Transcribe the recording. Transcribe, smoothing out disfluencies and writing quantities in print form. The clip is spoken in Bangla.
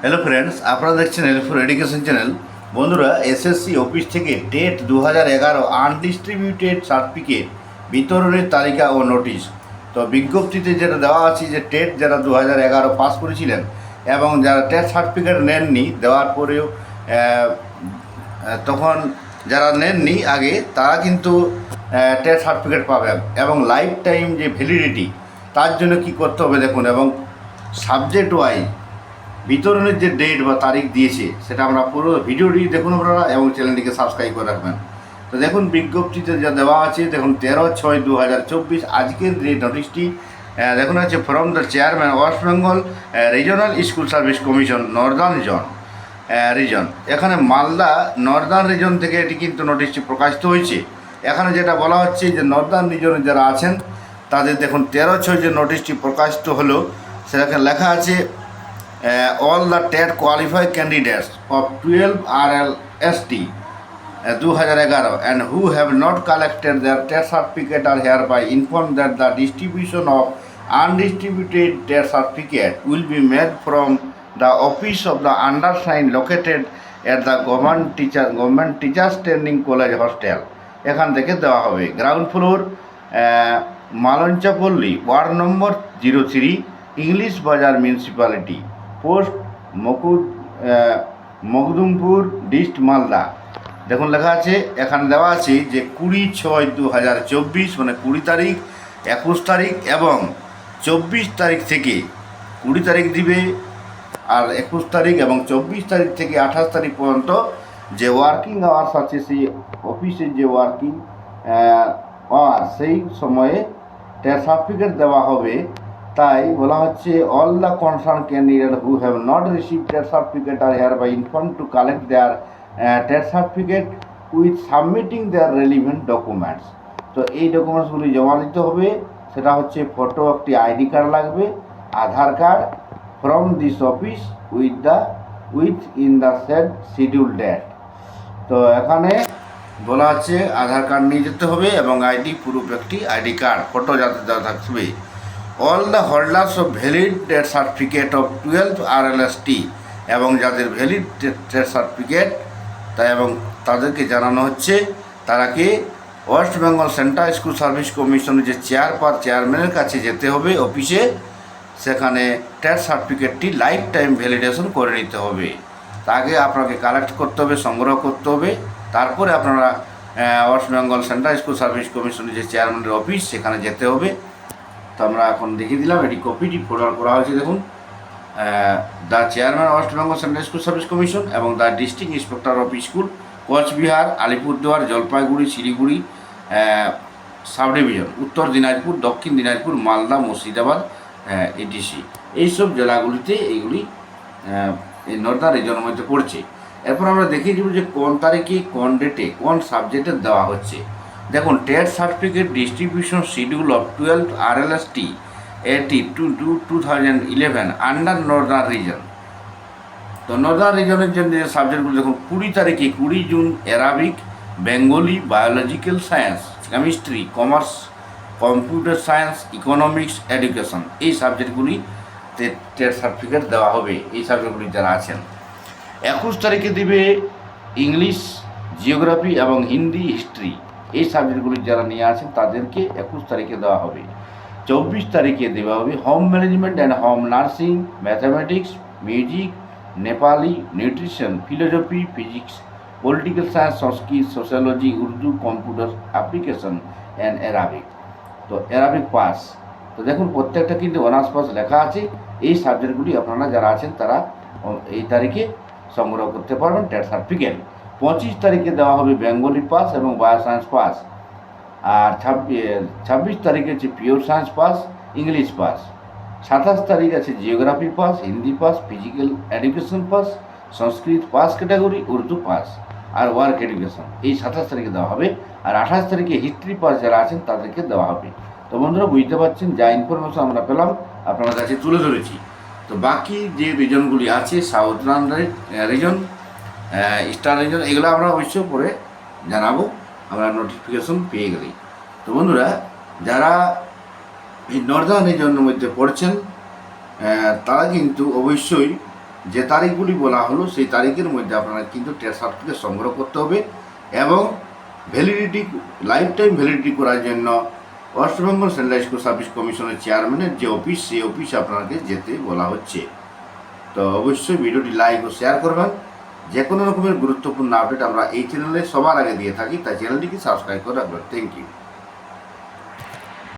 হ্যালো ফ্রেন্ডস, আপনারা দেখছেন এল4 এডুকেশন চ্যানেল। বন্ধুরা, এসএসসি অফিস থেকে টেট 2011 আনডিস্ট্রিবিউটেড সার্টিফিকেট বিতরণের তালিকা ও নোটিশ। তো বিজ্ঞপ্তিতে যেটা দেওয়া আছে যে টেট যারা 2011 পাস করেছিলেন এবং যারা টেট সার্টিফিকেট নেননি, দেওয়ার পরেও তখন যারা নেননি আগে, তারা কিন্তু টেট সার্টিফিকেট পাবেন এবং লাইফ টাইম যে ভ্যালিডিটি, তার জন্য কি করতে হবে দেখুন। এবং সাবজেক্ট ওয়াইজ বিতরণের যে ডেট বা তারিখ দিয়েছে সেটা আমরা পুরো ভিডিওটি দেখুন আপনারা, এবং চ্যানেলটিকে সাবস্ক্রাইব করে রাখবেন। তো দেখুন বিজ্ঞপ্তিতে যা দেওয়া আছে, দেখুন 13/6/2024 আজকের যে নোটিশটি দেখুন আছে from the chairman West Bengal regional school service commission Northern reason. এখানে মালদা নর্দার্ন রিজন থেকে এটি কিন্তু নোটিশটি প্রকাশিত হয়েছে। এখানে যেটা বলা হচ্ছে যে নর্দার্ন রিজনে যারা আছেন তাদের দেখুন 13/6 যে নোটিশটি প্রকাশিত হলো, সেখানে লেখা আছে all the TET qualified candidates of 12 RLST 2011 and who have not collected their TET certificate are hereby informed that the distribution of undistributed TET certificate will be made from the office of the undersigned located at the government teachers training college hostel। এখান থেকে দেওয়া হবে ground floor, Malanchapalli, ward number 03, English Bazar municipality, post Makdumpur, dist, Malda. দেখুন লেখা আছে, এখানে দেওয়া আছে যে 20/6/2024 মানে 20 তারিখ, 21 তারিখ এবং 24 তারিখ থেকে 20 তারিখ দিবে, আর 21 তারিখ এবং 24 তারিখ থেকে 28 তারিখ পর্যন্ত যে ওয়ার্কিং আওয়ার্স আছে, সেই অফিসের যে ওয়ার্কিং আওয়ার, সেই সময়ে সার্টিফিকেট দেওয়া হবে। তাই বলা হচ্ছে all the concerned candidate who have not receive TET certificate are hereby inform to collect their TET certificate with submitting their relevant documents. তো এই ডকুমেন্টসগুলি জমা দিতে হবে। সেটা হচ্ছে ফটো, একটি আইডি কার্ড লাগবে, Aadhaar card from this office within the said schedule date. তো এখানে বলা হচ্ছে আধার কার্ড নিয়ে যেতে হবে এবং আইডি প্রুফ, একটি আইডি কার্ড, ফটো যাতে দেওয়া থাকবে। All the holders of valid TET certificate of 12 RLST এবং যাদের ভ্যালিড টেট সার্টিফিকেট তাই এবং তাদেরকে জানানো হচ্ছে তারা কি West Bengal central school service কমিশনের যে চেয়ারম্যানের কাছে যেতে হবে অফিসে, সেখানে টেট সার্টিফিকেটটি লাইফ টাইম ভ্যালিডেশন করে নিতে হবে। তাকে আপনাকে কালেক্ট করতে হবে, সংগ্রহ করতে হবে, তারপরে আপনারা West Bengal central school service কমিশনের যে চেয়ারম্যানের অফিস, সেখানে যেতে হবে। তো আমরা এখন দেখিয়ে দিলাম, এটি কপিটি ফরওয়ার্ড করা হয়েছে। দেখুন, the chairman West Bengal central school service commission এবং the district inspector of school, Coochbehar, Alipurduar, Jalpaiguri, Siliguri sub division, Uttar Dinajpur, দক্ষিণ দিনাজপুর, মালদা, মুর্শিদাবাদ, ইটিসি, এইসব জেলাগুলিতে এইগুলি এই নর্দার্ন রিজনের মধ্যে পড়ছে। এরপর আমরা দেখিয়ে দেব যে কোন তারিখে, কোন ডেটে, কোন সাবজেক্টে দেওয়া হচ্ছে। দেখুন, TET certificate distribution schedule of 12 RLST 2011 under Northern reason. তো নর্দার্ন রিজনের জন্য যে সাবজেক্টগুলো দেখুন, 20 তারিখে 20 June Arabic, Bengali, biological science, chemistry, commerce, computer science, economics, education, এই সাবজেক্টগুলি টেট সার্টিফিকেট দেওয়া হবে এই সাবজেক্টগুলি যারা আছেন। 21 তারিখে দিবে ইংলিশ, জিওগ্রাফি এবং হিন্দি, হিস্ট্রি, এই সাবজেক্টগুলি যারা নিয়ে আছেন তাদেরকে 21 তারিখে দেওয়া হবে। 24 তারিখে দেওয়া হবে home management and home nursing, mathematics, music, Nepali, nutrition, philosophy, physics, political science, Sanskrit, sociology, Urdu, computer application and Arabic. তো অ্যারাবিক পাস। তো দেখুন, প্রত্যেকটা কিন্তু অনার্স পাস লেখা আছে। এই সাবজেক্টগুলি আপনারা যারা আছেন তারা এই তারিখে সংগ্রহ করতে পারবেন টেট সার্টিফিকেট। 25 তারিখে দেওয়া হবে বেঙ্গলি পাস এবং বায়ো সায়েন্স পাস। আর 26 তারিখে হচ্ছে pure science pass, English pass. 27 তারিখ আছে geography pass, Hindi pass, physical education pass, Sanskrit pass category, Urdu pass আর ওয়ার্ক এডুকেশন, এই 27 তারিখে দেওয়া হবে। আর 28 তারিখে হিস্ট্রি পাস যারা আছেন তাদেরকে দেওয়া হবে। তো বন্ধুরা, বুঝতে পারছেন, যা ইনফরমেশন আমরা পেলাম আপনার কাছে তুলে ধরেছি। তো বাকি যে রিজনগুলি আছে, সাউথার্ন রিজন, ইস্টার্ন রিজন, এগুলো আমরা অবশ্যই পরে জানাবো আমরা নোটিফিকেশন পেয়ে গেলেই। তো বন্ধুরা, যারা এই নর্দার্ন রিজনের মধ্যে পড়ছেন তারা কিন্তু অবশ্যই যে তারিখগুলি বলা হলো সেই তারিখের মধ্যে আপনারা কিন্তু ট্রেড সার্টিফিকেট সংগ্রহ করতে হবে এবং ভ্যালিডিটি লাইফ টাইম ভ্যালিডিটি করার জন্য West Bengal central school service কমিশনের চেয়ারম্যানের যে অফিস সেই অফিসে আপনাকে যেতে বলা হচ্ছে। তো অবশ্যই ভিডিওটি লাইক ও শেয়ার করবেন। যে কোনো রকমের গুরুত্বপূর্ণ আপডেট আমরা এই চ্যানেলে সবার আগে দিয়ে থাকি, তাই চ্যানেলটিকে সাবস্ক্রাইব করে রাখবেন। Thank you.